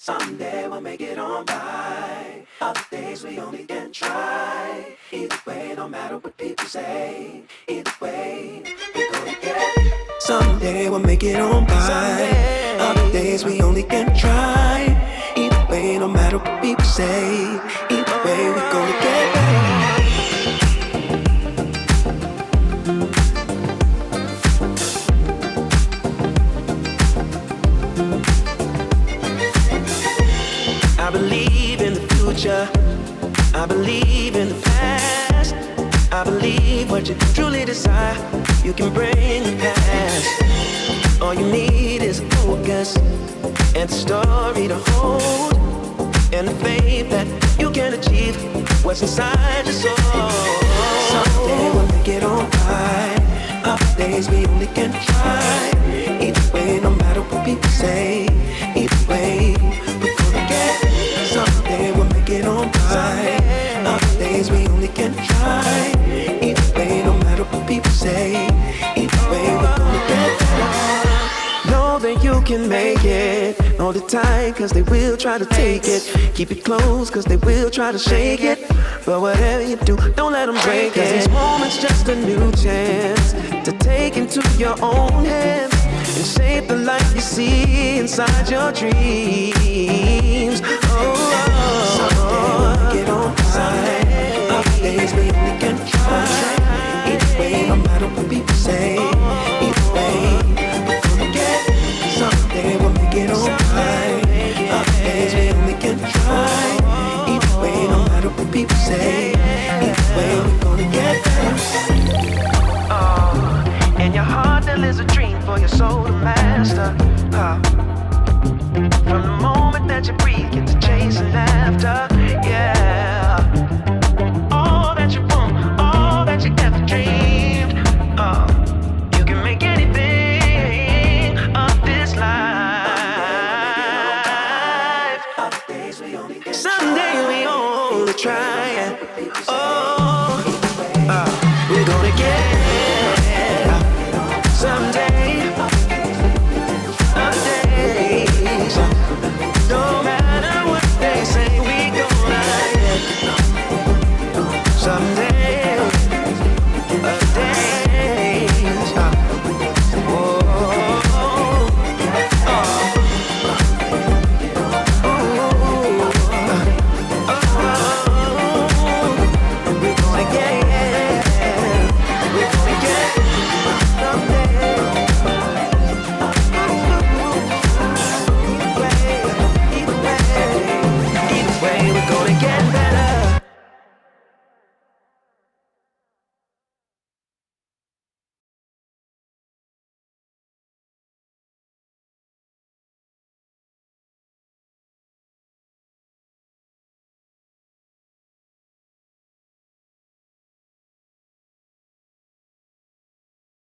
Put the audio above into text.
Someday we'll make it on by. Other days we only can try. Either way, no matter what people say. Either way, we're gonna get. Someday we'll make it on by. Other days we only can try. Either way, no matter what people say. Either way, we're gonna get better. I believe in the future. I believe in the past. I believe what you truly desire, you can bring the past. All you need is a focus and a story to hold, and the faith that you can achieve what's inside your soul. Someday we'll make it on right. Other days we only can try. Either way, no matter what people say. Either way, we're gonna get. Someday we'll make it on right. Other days we only can try. Either way, no matter what people say. Either way, we're gonna get better. Know that you can make it. Hold it tight, cause they will try to take it. Keep it close, cause they will try to shake it. But whatever you do, don't let them break it. Cause this moment's just a new chance to take into your own hands and shape the life you see inside your dreams. Someday we'll get on right. Other days we only can try. Either way, no matter what people say. Either way, we're gonna get. Someday we'll make it on right. Other days we only can try. Either way, no matter what people say. Either way, we're gonna get better. In your heart there lives a dream for your soul to master. From the moment that you breathe, get to chasing after. Yeah. All that you want, all that you ever dreamed. You can make anything of this life. Someday we only try. Oh.